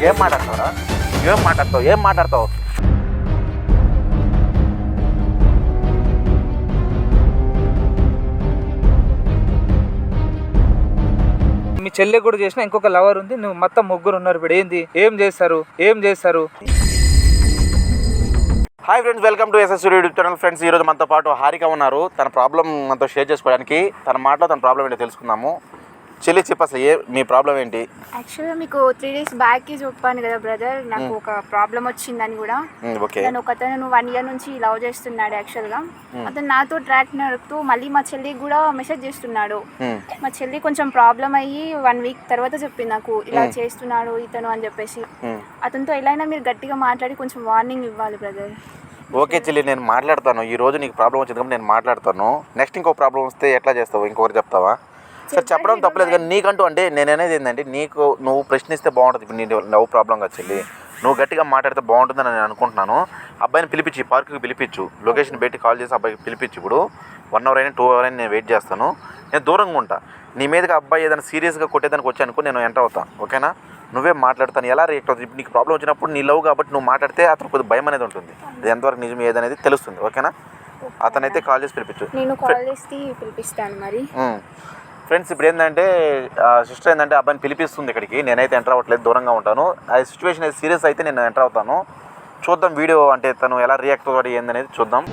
ఏం మాట్లాడతావురా? ఏం మాట్లాడతావు? మీ చెల్లి కూడా చేసిన ఇంకొక లవర్ ఉంది, నువ్వు మొత్తం ముగ్గురు ఉన్నారు. ఇప్పుడు ఏంది? ఏం చేస్తారు? Hi friends, welcome to SS YouTube channel. Friends, ఈరోజు మనతో పాటు హారిక ఉన్నారు. తన ప్రాబ్లం మనతో షేర్ చేసుకోవడానికి, తన మాటలో తన ప్రాబ్లం ఏంటో తెలుసుకుందాము. చెల్లి చెప్పు, అసలు మీ ప్రాబ్లం ఏంటి? యాక్చువల్గా మీకు 3 days బ్యాక్కి చెప్పాను కదా బ్రదర్, నాకు ఒక ప్రాబ్లం వచ్చిందని కూడా. నేను ఒకతను 1 year నుంచి లవ్ చేస్తున్నాడు. యాక్చువల్గా అతను నాతో ట్రాక్ నడుపుతూ మళ్ళీ మా చెల్లికి కూడా మెసేజ్ చేస్తున్నాడు. మా చెల్లి కొంచెం ప్రాబ్లం అయ్యి 1 week తర్వాత చెప్పింది నాకు, ఇలా చేస్తున్నాడు ఇతను అని చెప్పేసి. అతనితో ఎలా అయినా మీరు గట్టిగా మాట్లాడి కొంచెం వార్నింగ్ ఇవ్వాలి బ్రదర్. ఓకే చెల్లి, నేను మాట్లాడతాను. ఈ రోజు నీకు ప్రాబ్లం వచ్చింది కాబట్టి నేను మాట్లాడతాను. నెక్స్ట్ ఇంకో ప్రాబ్లం వస్తే ఎట్లా చేస్తావు? ఇంకొకరు చెప్తావా? సార్ చెప్పడం తప్పలేదు, కానీ నీకంటూ అంటే నేను అనేది ఏంటంటే, నువ్వు ప్రశ్నిస్తే బాగుంటుంది. ఇప్పుడు నీ లవ్ ప్రాబ్లం కదా చెల్లి, నువ్వు గట్టిగా మాట్లాడితే బాగుంటుందని నేను అనుకుంటున్నాను. అబ్బాయిని పిలిపించి, పార్కుకి పిలిపించు, లొకేషన్ పెట్టి కాల్ చేసి అబ్బాయికి పిలిపించి. ఇప్పుడు 1 hour అయినా 2 hours అయినా నేను వెయిట్ చేస్తాను. నేను దూరంగా ఉంటా. నీ మీదకి అబ్బాయి ఏదైనా సీరియస్గా కొట్టేదానికి వచ్చానుకో, నేను ఎంటర్ అవుతాను. ఓకేనా? నువ్వే మాట్లాడతాను. ఎలా రియాక్ట్ అవుతుంది? ఇప్పుడు నీకు ప్రాబ్లం వచ్చినప్పుడు నీ లవ్ కాబట్టి నువ్వు మాట్లాడితే అతను కొద్దిగా భయం అనేది ఉంటుంది. అది ఎంతవరకు నిజం ఏదనేది తెలుస్తుంది. ఓకేనా? అతనైతే కాల్ చేసి పిలిపించు. నేను కాల్ చేసి పిలిపిస్తాను మరి. ఫ్రెండ్స్, ఇప్పుడు ఏంటంటే సిస్టర్ ఏంటంటే అబ్బాయిని పిలిపిస్తుంది ఇక్కడికి. నేనైతే ఎంటర్ అవ్వట్లేదు, దూరంగా ఉంటాను. ఆ సిచ్యువేషన్ అయితే సీరియస్ అయితే నేను ఎంటర్ అవుతాను. చూద్దాం వీడియో, అంటే తను ఎలా రియాక్ట్ అవుతాడు ఏందనేది చూద్దాం.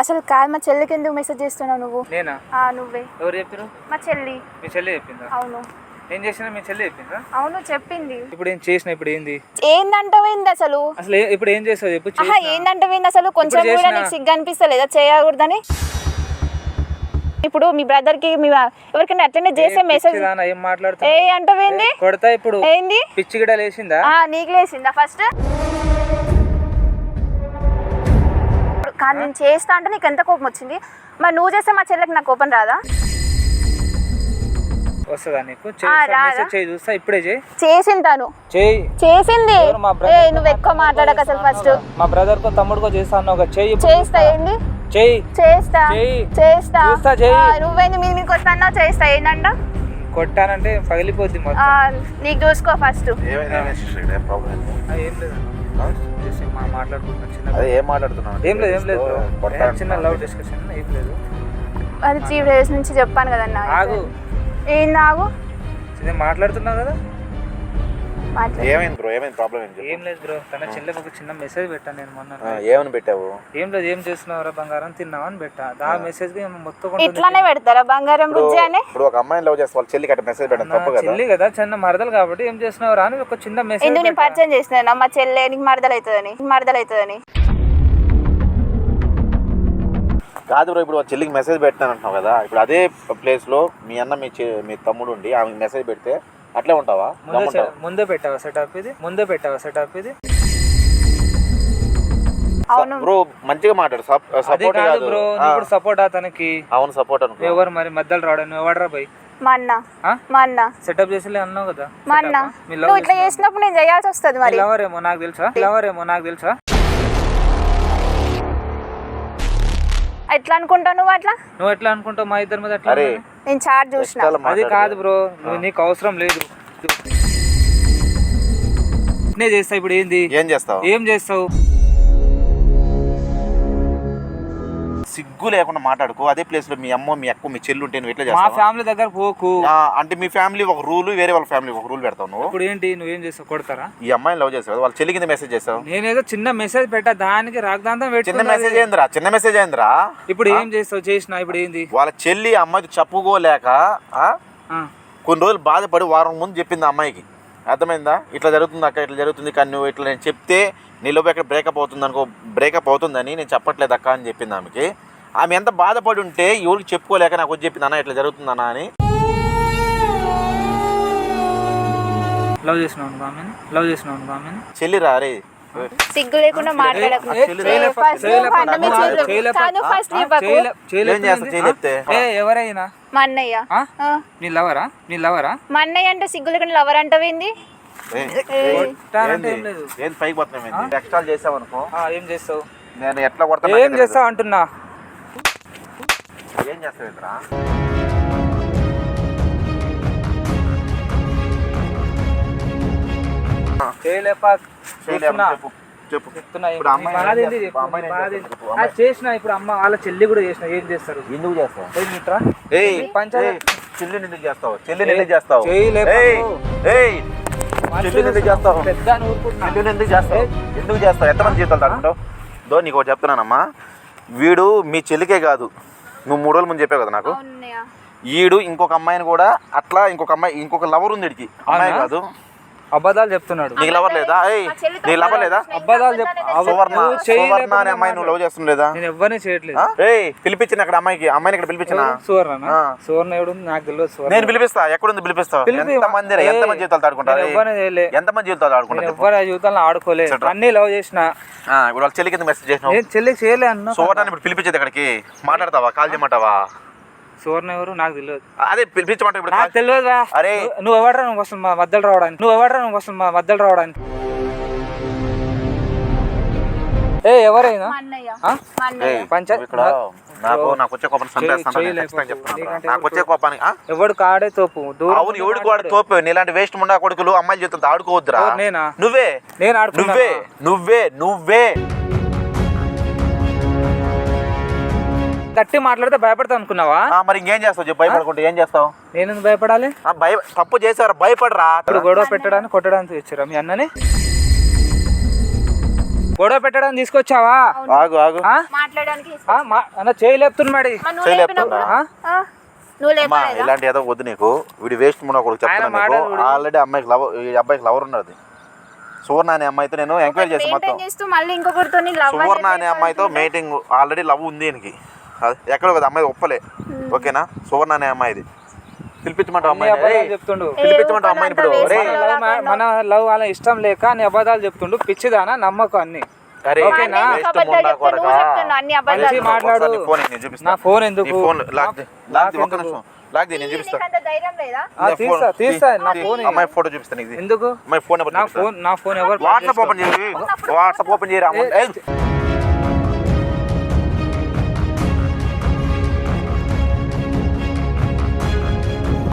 అసలు కాదు, మా చెల్లికి ఎందుకు మెసేజ్ చేస్తున్నావు నువ్వు? నేనా? నువ్వే. ఎవరు చెప్పారు? మా చెల్లి. మీ చెల్లి చెప్పిందా? అవును. ఏం చేసినా మీ చెల్లి చెప్పిందా? అవును చెప్పింది. ఇప్పుడు ఏం చేసిన? ఇప్పుడు ఏంది? ఏందంటవేంది అసలు? ఇప్పుడు ఏం చేస్తావు చెప్పు. ఏందంటవేంది అసలు? కొంచెం కూడా నీకు సిగ్గు అనిపిస్తలేదా చేయకూడదని? ఇప్పుడు మీ బ్రదర్ కి ఎవరికైనా అట్లనే చేసే మెసేజ్ ఏం మాట్లాడుతా? ఏ అంటవేంది? కొడతా. ఇప్పుడు ఏంది? పిచ్చి గిడ లేచిందా? నీకు లేచిందా ఫస్ట్? కానీ నేను చేస్తా అంటే నీకు ఎంత కోపం వచ్చింది? మరి నువ్వు చేస్తే మా చెల్లెకి నాకు కోపం రాదా? వస్తుందా నీకు? చూస్తా. ఇప్పుడే చేసింటాను. చేసింది. నువ్వు ఎక్కువ మాట్లాడక అసలు ఫస్ట్. మా బ్రదర్ కో తమ్ముడుకో చేస్తాను. చేస్తా. ఏంది? చేస్తా. నువ్వేంది మీద మీకు వస్తాను? చేస్తా. ఏందంట? కొట్టానంటే పగిలిపోద్ది. నీకు చూసుకో ఫస్ట్. ఏం లేదు. చిన్న లవ్ డిస్కషన్. ఏం లేదు. అది 3 days నుంచి చెప్పాను కదన్నా. ఆగు. ఏంది ఆగు? మాట్లాడుతున్నావు కదా. ఏమైంది బ్రో? ఏమైంది ప్రాబ్లం? ఏం లేదు బ్రో, తన చెల్లెకి ఒక చిన్న మెసేజ్ పెట్టాను నేను మొన్న. ఏమని పెట్టావు? ఏం లేదు. ఏం చేస్తున్నావురా బంగారం, తిన్నావా అని పెట్టా. ఆ మెసేజ్ కి మొత్తం ఇట్లానే పెడతారా బంగారం బుజ్జి అని? ఇప్పుడు ఒక అమ్మాయిని లవ్ చేస్తే వాళ్ళ చెల్లికి అట్లా మెసేజ్ పెట్టడం తప్పు కదా? చెల్లి కదా, చిన్న మరదలు కాబట్టి ఏం చేస్తున్నావురా అని ఒక చిన్న మెసేజ్. ఎందుకు నేను పరిచయం చేసినా మా చెల్లె నీకు మరదలవుతుందని? కాదు బ్రో, ఇప్పుడు చెల్లికి మెసేజ్ పెట్టాను అంటున్నావు కదా. ఇప్పుడు అదే ప్లేస్ లో మీ అన్న మీ తమ్ముడు ఉండి ఆమె మెసేజ్ పెడితే అట్లే ఉంటావా? ముందే పెట్టావా సెటప్ ఇది? అవును బ్రో, మంచిగా మాట్లాడు. సపోర్ట్ కాదు బ్రో, ఇప్పుడు సపోర్ట్ తనకి. అవును సపోర్ట్ అనుకో. ఎవరు మరి మధ్యలో రావడం? ఎవడరా బై? మా అన్న సెటప్ చేసి అన్నావు కదా. మా అన్న నువ్వు ఇట్లా చేసినప్పుడు నేను చేయాల్సి వస్తుంది. మరి లవరేమో నాకు తెలుసా. ఎట్లా అనుకుంటావు నువ్వు? నువ్వు ఎట్లా అనుకుంటావు? మా ఇద్దరి మీద అట్లా నేను చార్జ్ చూసిన. అది కాదు బ్రో, నీకు అవసరం లేదు. నేను చేస్తా. ఇప్పుడు ఏంది? ఏం చేస్తావు? సిగ్గు లేకుండా మాట్లాడుకో. అదే ప్లేస్ లో మీ అమ్మ, మీ అక్క, మీ చెల్లి ఉంటే నువ్వు ఎట్లా చేస్తావు? మా ఫ్యామిలీ దగ్గర పోకు. అంటే మీ ఫ్యామిలీ ఒక రూల్, వేరే వాళ్ళ ఫ్యామిలీ ఒక రూల్ పెడతావు నువ్వు. ఇప్పుడు ఏంటి? నువ్వేం చేస్తావు? కొడతారా? ఈ అమ్మాయిని లవ్ చేస్తావు, వాళ్ళ చెల్లి కింద మెసేజ్ చేస్తావు. నేనేదో చిన్న మెసేజ్ పెట్టా, దానికి రాగదాంతం చిన్న మెసేజ్ ఏందిరా? ఇప్పుడు ఏం చేస్తావు? చేసిన ఇప్పుడు ఏంది? వాళ్ళ చెల్లి అమ్మాయికి చెప్పుకోలేక కొన్ని రోజులు బాధపడి వారం ముందు చెప్పింది అమ్మాయికి. అర్థమైందా? ఇట్లా జరుగుతుంది అక్క, ఇట్లా జరుగుతుంది, కానీ నువ్వు ఇట్లా నేను చెప్తే నీలోపు ఎక్కడ బ్రేకప్ అవుతుంది అనుకో. బ్రేకప్ అవుతుందని నేను చెప్పట్లేదు అక్క అని చెప్పింది ఆమెకి. ఆమె ఎంత బాధపడి ఉంటే ఎవరికి చెప్పుకోలేక నాకు వచ్చి చెప్పింది, అన్న ఇట్లా జరుగుతుందన్నా అని. లవ్ చేసినావు చెల్లి రా రే, సిగ్గు లేకుండా మాట్లాడకు. ఎవరైనా మా అన్నయ్య. నీ లవరా? మా అన్నయ్య అంటే సిగ్గు లేకుండా లవర్ అంటావేంది? ఏం పైకి పోతున్నావు? ఎక్స్ట్రా చేసావు అనుకో. ఏం చేస్తావు? నేను ఎట్లా కొడతా? ఏం చేస్తావు అంటున్నా. ఏం చేస్తావు ఇంద్రా? చేయలేపా చెప్పు చెప్పు. చెప్తున్నా ఇప్పుడు అమ్మాయి ఏం బాధ ఏంది చేస్తుంది? చెప్పు, అమ్మాయిని నీ ఏం బాధ చేస్తుంది? ఏంది? చెప్పు. అది చేసిన ఇప్పుడు అమ్మ వాళ్ళ చెల్లి కూడా చేసిన ఏం చేస్తారు ఎందుకు చేస్తావు? ఏం మిత్రా? ఏయ్ పంచాయతీ చెల్లిని ఎందుకు చేస్తావు? చెల్లిని ఎందుకు చేస్తావు? చేయలేపా ఏయ్ ఏయ్ చెల్లిని ఎందుకు చేస్తావు? పెద్ద అని ఊరుకుంటున్నా. చెల్లిని ఎందుకు చేస్తావు? ఎందుకు చేస్తావు? ఎంతమంది జీవితాలు తాడుకుంటావు? దో నీకు ఒకటి చెప్తున్నానమ్మా, వీడు మీ చెల్లికే కాదు, నువ్వు 3 రోజుల ముందు చెప్పావు కదా నాకు, అవునయ్య. ఈడు ఇంకొక అమ్మాయిని కూడా అట్లా ఇంకొక లవర్ ఉంది వీడికి, అమ్మాయి అవునా? కాదు. అబద్ధాలు చెప్తున్నాడు. నీకు లవర్ లేదా? ఏయ్ మా చెల్లితో నీకు లవర్ లేదా? అబద్ధాలు సువర్ణ నువ్వు చేయలేకుండా సువర్ణ అనే అమ్మాయి నువ్వు లవ్ చేస్తుంది లేదా? నేను ఎవరిని చేయట్లేదు. ఏయ్ పిలిపించిన అక్కడ అమ్మాయిని ఇక్కడ పిలిపించిన. సువర్ణ ఆ. సువర్ణ ఎవడు నాకు తెలియదు. సువర్ణ నేను పిలిపిస్తా, ఎక్కడుంది పిలిపిస్తావు? పిలిపి. ఎంతమంది జీవితాలు తాడుకుంటారు? నేను ఎవరిని చేయలే. ఎంతమంది జీవితాలు నేను ఆడుకుంటారు? ఎవరి జీవితాల్లో ఆడుకోలే. అన్ని లవ్ చేసిన. ఇప్పుడు వాళ్ళ చెల్లి కింద మెసేజ్ చేసినావు. నేను చెల్లికి చేయలే అన్న. సువర్ణని ఇప్పుడు పిలిపించేది ఇక్కడికి, మాట్లాడతావా? కాల్ చేయమంటావా? సువర్ణ ఎవరు నాకు తెలియదు. అదే పిలిపించమంటావు ఇప్పుడు. నాకు తెలియదురా. అరే నువ్వు ఎవడరా నువ్వు అసలు మా మధ్యలో రావడానికి? నువ్వు ఎవడరా నువ్వు అసలు మా మధ్యలో రావడానికి? ఎవరైనా మా అన్నయ్య. ఆ? మా అన్నయ్య. ఏయ్, పంచాయత్ ఇక్కడ నాకు వచ్చే కోపాన్ని చంపేస్తాను. నాకు వచ్చే కోపానికి ఎవడు కాడే తోపు దూరం అవును, ఎవడికి వాడు తోపు. నీలాంటి వేస్ట్ ముండా కొడుకులు అమ్మాయిల జీవితంతో ఆడుకోవద్దురా. ఎవరు, నేనా? నువ్వే నేను ఆడుకున్నా. నువ్వే నువ్వే నువ్వే గట్టి మాట్లాడితే భయపడతా అనుకున్నావా? మరి ఇంకేం చేస్తావు చెప్పు? భయపడకుంటే ఏం చేస్తావు? నేను ఎందుకు భయపడాలి? తప్పు చేసారు, భయపడరా. ఇప్పుడు గొడవ పెట్టడానికి కొట్టడానికి తెచ్చారా మీ అన్నని? గొడవ పెట్టడానికి తీసుకొచ్చావా? ఆగు ఆగు. ఆ? మాట్లాడడానికి అన్న చేయలేపుతున్నాడు. మరి నువ్వు చేయలేపుతున్నా? లేపినప్పుడు? ఆ? నువ్వు అమ్మా లేపలేదా? ఇలాంటి ఏదో వద్దు నీకు. వీడి వేస్ట్ ముండా కొడుకు చెప్తున్నా ఆయన నీకు. మాట్లాడు. ఆల్రెడీ అబ్బాయికి లవర్ ఉన్నది. సువర్ణ అనే అమ్మాయితో నేను ఎంక్వైరీ చేసి మొత్తం. మెయింటైన్ చేస్తూ మళ్ళీ ఇంకొకరితోని love సువర్ణ అనేది అనే అమ్మాయితో మీటింగ్ ఆల్రెడీ లవ్ ఉంది దీనికి. ఎక్కడో కదా అమ్మాయి ఒప్పలే. ఓకేనా? సువర్ణ అనే అమ్మాయిది పిలిపించమంటావు అమ్మాయిని? ఏయ్, చెప్తుండు పిలిపించమంటావు అమ్మాయిని ఇప్పుడు? ఏ, ఒరేయ్, మన లవ్ వాళ్ళ ఇష్టం లేక నీ అబద్ధాలు చెప్తుండు. పిచ్చిదానా నమ్మకం అన్ని. అరే ఓకేనా? అన్నీ వేస్ట్ అబద్ధాలు ముండా చెప్తే కొడకా. నువ్వు చెప్తున్నావు అన్ని అబద్ధాలు. మంచి మాట్లాడు. ఒకసారి నీ ఫోన్ నేను చూపిస్తా. నా ఫోన్ ఎందుకు? నీ ఫోన్ లాక్ది ఒక్క ఎందుకు? నిమిషం లాక్ది నేను చూపిస్తా. నీకంత ధైర్యం లేదా? తీస్తా నా ఫోన్. అమ్మాయి ఫోటో చూపిస్తాను ఇది. ఎందుకు? అమ్మాయి ఫోన్ నెంబర్ చూపిస్తా. నా ఫోన్ ఎవరు? వాట్సాప్ ఓపెన్ చేయి. వాట్సాప్ ఓపెన్ చేయరా.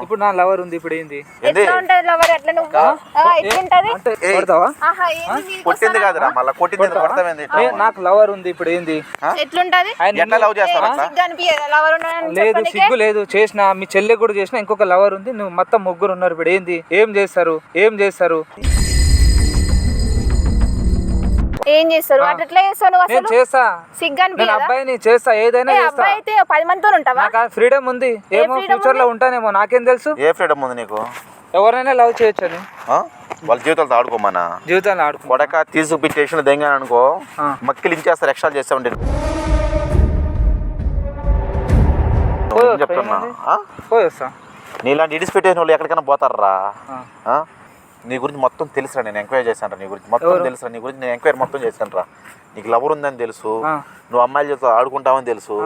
ఇప్పుడు నా లవర్ ఉంది. ఇప్పుడు ఏంది? ఎట్లా ఉంటది లవర్? ఎట్లా నువ్వు? ఎట్లుంటది? అంటే కొడతావా? ఆహా, ఏంది నీకు కొట్టింది కాదురా, మళ్ళీ కొట్టింది కొడతామేంది? నాకు లవర్ ఉంది. ఇప్పుడు ఏంది? ఎట్లుంటది? ఆయన ఎట్లా లవ్ చేస్తావు అట్లా? సిగ్గు అనిపియదా లవర్ ఉన్నాడని లేదు, చెప్పనీకే? సిగ్గు లేదు. చేసిన మీ చెల్లి కూడా చేసిన. ఇంకొక లవర్ ఉంది. నువ్వు మొత్తం 3 ఉన్నారు. ఇప్పుడు ఏంది? ఏం చేస్తారు? ఏం చేస్తారు? అట్లా చేస్తావు నువ్వు నేను అసలు? చేస్తా. సిగ్గు నేను అనిపియదా? అబ్బాయిని చేస్తా, ఏదైనా ఏ, చేస్తా. అబ్బాయి అయితే 10 మందితో ఉంటావా? నాకు ఫ్రీడమ్ ఉంది. ఏమో freedom ఫ్యూచర్ లో ఉంటానేమో, నాకేం తెలుసు. ఏ ఫ్రీడమ్ ఉంది నీకు? ఎవరైనా లవ్ చేయొచ్చు అని. ఆ? వాళ్ళ జీవితాలతో ఆడుకోమన్నా? జీవితాన్ని ఆడుకో. కొడక తీసుకు స్టేషన్ దెంగాను అనుకో, మక్కిలు ఇంచేస్తారు, ఎక్స్ట్రా చేస్తా ఉండే. చెప్తున్నా పోయొస్తా. నీలాంటి ఇడిసి పెట్టేసిన వాళ్ళు ఎక్కడికైనా పోతారా? ఆ. నీ గురించి మొత్తం తెలుసురా, నేను ఎంక్వైరీ చేశాను. నీ గురించి మొత్తం తెలుసురా, నీ గురించి నేను ఎంక్వైరీ మొత్తం చేశాను రా. నీకు లవర్ ఉందని తెలుసు, నువ్వు అమ్మాయిల చేత ఆడుకుంటావని తెలుసు.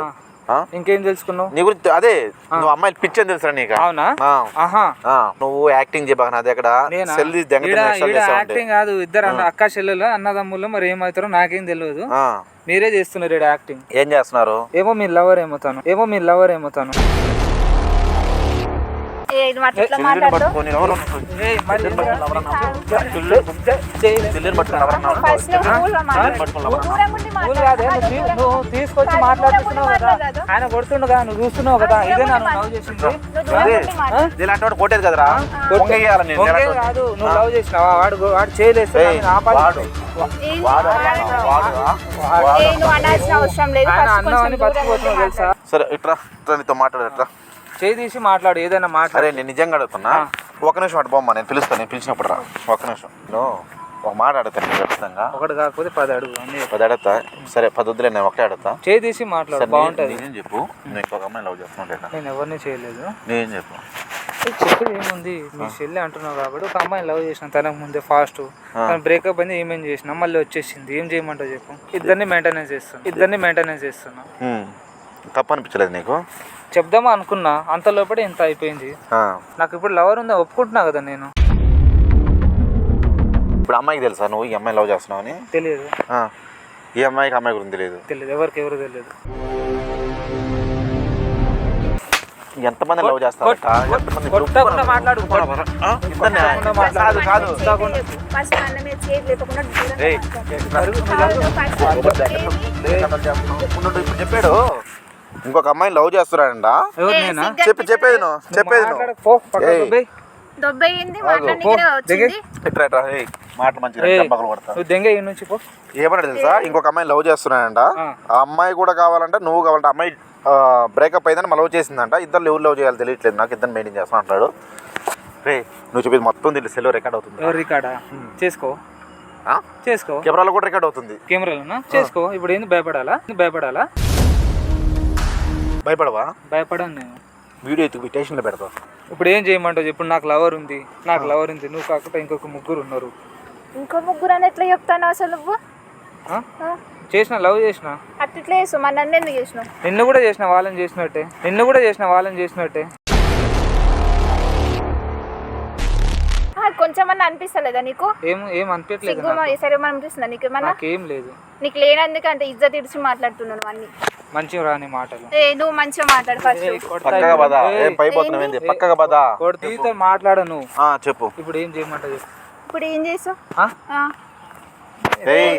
ఇంకేం తెలుసుకున్నావు నీ గురించి? అదే నువ్వు అమ్మాయిలు పిచ్చి అని తెలుసురా నీకు. అవునా? ఆ. ఆహా. నువ్వు యాక్టింగ్ చేయబాక నా దగ్గర నేనా? సెల్ యాక్టింగ్ కాదు. ఇద్దరు అక్క చెల్లెలు అన్నదమ్ములు మరి ఏమవుతారో నాకేం తెలియదు. మీరే చేస్తున్నారు ఈడ యాక్టింగ్. ఏం చేస్తున్నారు? ఏమో మీ లవర్ ఏమవుతాను. ఏ, నువ్వు అట్లా మాట్లాడుతూ ఫస్ట్ నువ్వు కూల్గా మాట్లాడు. దూరం ఉండి మాట్లాడు. నువ్వు తీసుకొచ్చి మాట్లాడుతున్నావు కదా. ఆయన కొడుతుండగా నువ్వు చూస్తున్నావు కదా. ఇదే నన్ను లవ్ చేసింది. నువ్వు దూరం ఉండి మాట్లాడు. ఇలాంటి వాడు కొట్టేది కదరా. పొంగేయాలి నేను. ఓకే కాదు, నువ్వు లవ్ చేసినావా? వాడు చేయలేస్తే నేను ఆపాలి. ఏం వాడు ఏ, నువ్వు అనాల్సిన అవసరం లేదు. ఆయన ఫస్ట్ అన్నం కొంచెం అని దూరం ఉండి బతికిపోతున్నావు తెలుసా? సరే ఇట్రా, నీతో మాట్లాడు. ఇట్రా, చేయి తీసి మాట్లాడు, ఏదైనా మాట్లాడు. సరే నేను నిజంగా అడుగుతున్నా. ఒక నిమిషం అటు బొమ్మ, నేను పిలుస్తాను. నేను పిలిచినప్పుడు రా. ఒక నిమిషం. నేను ఒక మాట అడుగుతాను నేను ఖచ్చితంగా. ఒకటి కాకపోతే 10 అడుగు. 10 అడుగుతా. సరే 10 వద్దులే, నేను ఒకటే అడుగుతా. చేయి తీసి మాట్లాడు, బాగుంటది. నేనేం చెప్పు, నువ్వు ఇంకొక అమ్మాయి లవ్ చేస్తున్నావు లేదా? నేను ఎవరిని చేయలేదు. నేనేం చెప్పు? చెప్పేది ఏముంది? మీ చెల్లి అంటున్నావు కాబట్టి ఒక అమ్మాయిని లవ్ చేసిన తనకు ముందే ఫాస్ట్ బ్రేకప్ అయింది. ఏమేం చేసినా మళ్ళీ వచ్చేసింది. ఏం చేయమంటావు చెప్పు? ఇద్దరిని మెయింటెనెన్స్ చేస్తున్నా. తప్పు అనిపించలేదు నీకు? చెప్దామా అనుకున్నా, అంత లోపల ఇంత అయిపోయింది. నాకు ఇప్పుడు లవర్ ఉందా ఒప్పుకుంటున్నా కదా నేను. ఇప్పుడు అమ్మాయికి తెలుసా నువ్వు ఈ అమ్మాయి లవ్ చేస్తున్నావు అని? తెలియదు. ఈ అమ్మాయికి అమ్మాయి గురించి తెలియదు? ఎవరికి ఎవరు తెలియదు. ఎంతమంది లవ్ చేస్తారట? ఎంతమంది కొట్టకుండా మాట్లాడు. ఆ? ఇద్దరిని? కాదు కాదు ఫస్ట్ మన మీద చేతి లేకుండా దూరంగా ఏయ్, ఉండు, ఇప్పుడు చెప్పాడు ఇంకొక అమ్మాయిని లవ్ చేస్తున్నాడంట. ఎవరు నేనా? చెప్పేది నువ్వు మాట్లాడకు, పో, పక్కకు ఏయ్. దుబ్బేయ్. దొబ్బయింది పో, మాట్లాడనీకే వచ్చింది. ఇట్రా ఇట్రా, ఏయ్, మాటలు మంచిగా ఏయ్, చంపకలు కొడతా. నువ్వు దెంగ ఈ నుంచి పో. ఏమన్నా తెలుసా, ఇంకొక అమ్మాయిని లవ్ చేస్తున్నాడంట. ఆ. ఆ అమ్మాయి కూడా కావాలంటే నువ్వు కావాలంటే అమ్మాయి బ్రేకప్ అయిందని లవ్ చేసిందంట. ఇద్దరు ఎవరు లవ్ చేయాలి తెలియట్లేదు నాకు, ఇద్దరు మెయింటైన్ చేస్తా అంటాడు. రే నువ్వు చెప్పేది మొత్తం దీంట్లో సెల్లో రికార్డ్ అవుతుంది. ఎవరు రికార్డా? చేసుకో, ఆ? చేసుకో. కెమెరాలో కూడా రికార్డ్ అవుతుంది. కెమెరాలోనా? చేసుకో. ఇప్పుడు ఏంది భయపడాలా? భయపడాలా? భయపడవా? భయపడాను నేను. వీడియో ఎత్తుకు స్టేషన్లో పెడతావు. ఇప్పుడు ఏం చేయమంటావు చెప్పు. నాకు లవర్ ఉంది, నాకు లవర్ ఉంది. నువ్వు కాకుండా ఇంకొక ముగ్గురు ఉన్నారు. ఇంకో ముగ్గురు అని ఎట్లా చెప్తాను అసలు నువ్వు? ఆ? చేసిన, లవ్ చేసిన. అట్లా చేస్తావు, మరి నన్ను ఎందుకు చేసినావు? నిన్ను కూడా చేసిన వాళ్ళని చేసినట్టే, నిన్ను కూడా చేసిన వాళ్ళని చేసినట్టే. కొంచెమన్నా అనిపిస్తలేదా నీకు? ఏం అనిపించలేదు సిగ్గు సరే మనం అనిపిస్తుందా నీకు? ఏమన్నా నాకేం లేదు. నీకు లేనందుకు అంత ఇజ్జత్ ఇడిచి మాట్లాడుతున్నాను అన్ని. మంచిగా రాని మాటలు. నువ్వు మంచిగా మాట్లాడు ఫస్ట్. పక్కగా పదా, ఏం పైపోతున్నావు ఏంది? పక్కగా పదా. కొడుతీతో మాట్లాడ నువ్వు. చెప్పు. ఇప్పుడు ఏం చేయమంటావు చెప్పు. ఇప్పుడు ఏం చేసావు? ఏయ్,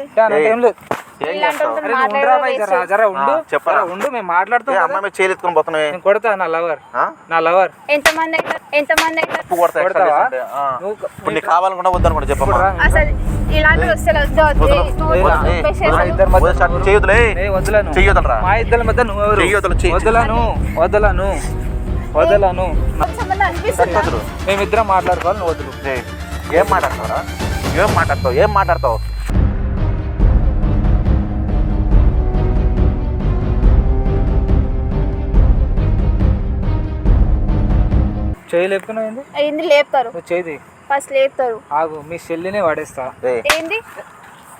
ఏం లేదు. ఏం ఇలాంటి చేస్తావు? వాళ్ళతో అరే నువ్వు ఉండరా భయ్, జరా ఉండు. చెప్పరా. ఉండు, మేము మాట్లాడుతాం కదా. అమ్మాయి మీద చేయలేసుకొని పోతున్నావే. నేను కొడతా, నా లవర్, ఆ? నా లవర్. ఎంతమంది అవుతారు? ఉప్పు కొడతా, extra కొడతావా? చేస్తుంటే. నువ్వు ఇప్పుడు నీకు కావాలనుకున్నా వద్దనుకుంటా చెప్పమ్మా. ఇప్పుడు రా. అసలు ఇలాంటి వస్తే ఇద్దరి మధ్య చేయొద్దులే. వదలను. చెయ్యొద్దులరా. మా ఇద్దరి మధ్య నువ్వు ఎవరు? చెయ్యొద్దులు, చెయ్యి. వదలను, వదలను, వదలను. కొంచెమన్నా అనిపిస్తుందా? వదలు. మేమిద్దరం మాట్లాడుకోవాలి, నువ్వు వదులు. ఏయ్, ఏం మాట్లాడతావురా? ఏం మాట్లాడతావు? చేయి లేపుకున్నావు ఏంది? ఏంది లేపుతారు? నువ్వు చేయి ఫస్ట్ లేపుతారు. ఆగు, మీ చెల్లినే వాడేస్తా. ఏయ్, ఏంది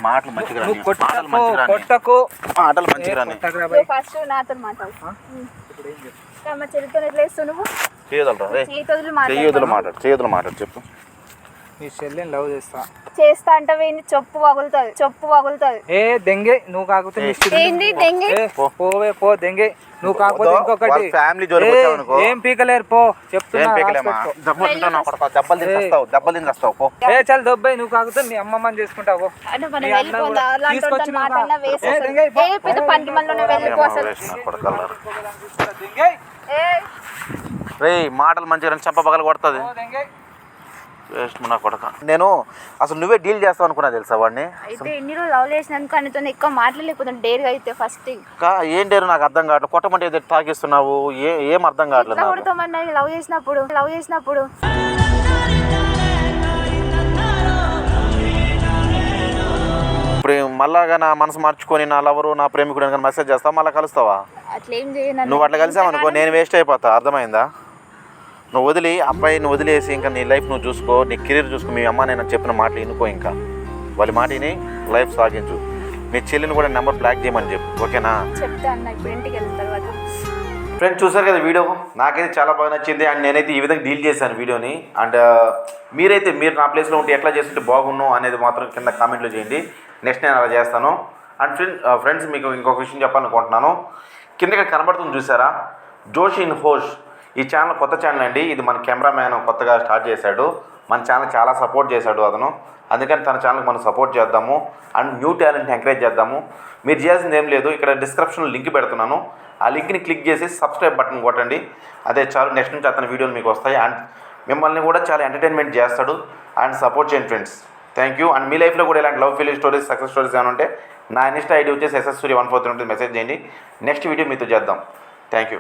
మాటలు మంచిగా రాని. నువ్వు మాటలు కొట్టకు, మంచిగా రాని. కొట్టకు. మాటలు మంచిగా రాని. కొట్టకురా నువ్వు భయ్. ఫస్ట్ నాతో మాట్లాడు. ఇప్పుడు ఏం చెప్పు. మా చెల్లితో ఎట్లా వేస్తావు నువ్వు? చేయొద్దులరా. చేతులు చెయ్యొద్దులు మాట్లాడు చెప్పు. మీ చెల్లిని లవ్ చేస్తా. చేస్తా అంటే చెప్పు పగులుతుంది. ఏ దెంగే, నువ్వు కాకపోతే మీ చెల్లి- ఏంది దెంగే? ఏ, పోవే పో దెంగే. నువ్వు కాకపోతే ఇంకొకటి. ఫ్యామిలీ జోలికి వచ్చావనుకో. ఏం పీకలేరు పో, చెప్తున్నా. ఏం పీకలేమా? దెబ్బలు తిని వస్తావు పో. ఏ చల్ దొబ్బాయి, నువ్వు కాకపోతే మీ అమ్మమ్మని చేసుకుంటావు. అంటే మనం మీ అన్న వెళ్ళిపోదా? కూడా అలాంటి తీసుకొచ్చి మాట నువ్వు అన్నా రా. వేస్ట్ ఏ అసలు. దెంగే, పో. ఏ పెద్ద పంటి మనలోనే వెళ్ళిపో అసలు. దెంగే, రే మాటలు మంచిగా రాని, చంప పగలు కొడుతుంది. పో దెంగే. వేస్ట్ నా కొడక. నేను అసలు నువ్వే డీల్ చేస్తావు అనుకున్నా తెలుసా వాడిని. అయితే ఎన్ని రోజులు లవ్ చేసినందుకు అనితో ఎక్కువ మాట్లాడలేకపోతుంది డేర్గా అయితే ఫస్ట్ ఏం డేరు నాకు అర్థం కావట్లేదు. కొట్టమంటే ఏదో తాగిస్తున్నావు, ఏం అర్థం కావట్లేదు నాకు. కొడతామన్నా లవ్ చేసినప్పుడు ఇప్పుడు మళ్ళాగా నా మనసు మార్చుకొని నా లవరు నా ప్రేమికుడు అని మెసేజ్ చేస్తావు, మళ్ళీ కలుస్తావా? అట్లేం చేయను. నువ్వు అట్లా కలిసావనుకో నేను వేస్ట్ అయిపోతా, అర్థమైందా? నువ్వు వదిలి అబ్బాయిని వదిలేసి ఇంకా నీ లైఫ్ నువ్వు చూసుకో, నీ కెరీర్ చూసుకో. మీ అమ్మ నేను చెప్పిన మాటలు వినుకో, ఇంకా వాళ్ళ మాటని లైఫ్ సాగించు. మీ చెల్లిని కూడా నెంబర్ బ్లాక్ చేయమని చెప్పు, ఓకేనా? చెప్తా అన్న ఇప్పుడు ఇంటికి వెళ్ళిన తర్వాత. ఫ్రెండ్స్ చూసారు కదా వీడియో, నాకైతే చాలా బాగా నచ్చింది. అండ్ నేనైతే ఈ విధంగా డీల్ చేశాను వీడియోని. అండ్ మీరు నా ప్లేస్లో ఉంటే ఎట్లా చేస్తుంటే బాగున్నాం అనేది మాత్రం కింద కామెంట్లో చేయండి. నెక్స్ట్ నేను అలా చేస్తాను. అండ్ ఫ్రెండ్స్ మీకు ఇంకొక విషయం చెప్పాలనుకుంటున్నాను. కిందకి కనబడుతుంది చూసారా, జోష్ ఇన్ హోష్. ఈ ఛానల్ కొత్త ఛానల్ అండి. ఇది మన కెమెరామ్యాన్ కొత్తగా స్టార్ట్ చేశాడు. మన ఛానల్ చాలా సపోర్ట్ చేశాడు అతను. అందుకని తన ఛానల్కి మనం సపోర్ట్ చేద్దాము. అండ్ న్యూ టాలెంట్ని ఎంకరేజ్ చేద్దాము. మీరు చేయాల్సింది ఏం లేదు, ఇక్కడ డిస్క్రిప్షన్లో లింక్ పెడుతున్నాను. ఆ లింక్ని క్లిక్ చేసి సబ్స్క్రైబ్ బటన్ కొట్టండి. అదే చాలు, నెక్స్ట్ నుంచి అతని వీడియోలు మీకు వస్తాయి. అండ్ మిమ్మల్ని కూడా చాలా ఎంటర్టైన్మెంట్ చేస్తాడు. అండ్ సపోర్ట్ చేయండి ఫ్రెండ్స్. Thank you. అండ్ మీ లైఫ్లో కూడా ఇలాంటి love failure stories, success stories ఏమైనా ఉంటే నా ఇన్స్టా ఐడి వచ్చేసి SSSuri143 మెసేజ్ చేయండి. నెక్స్ట్ వీడియో మీతో చేద్దాం. Thank you.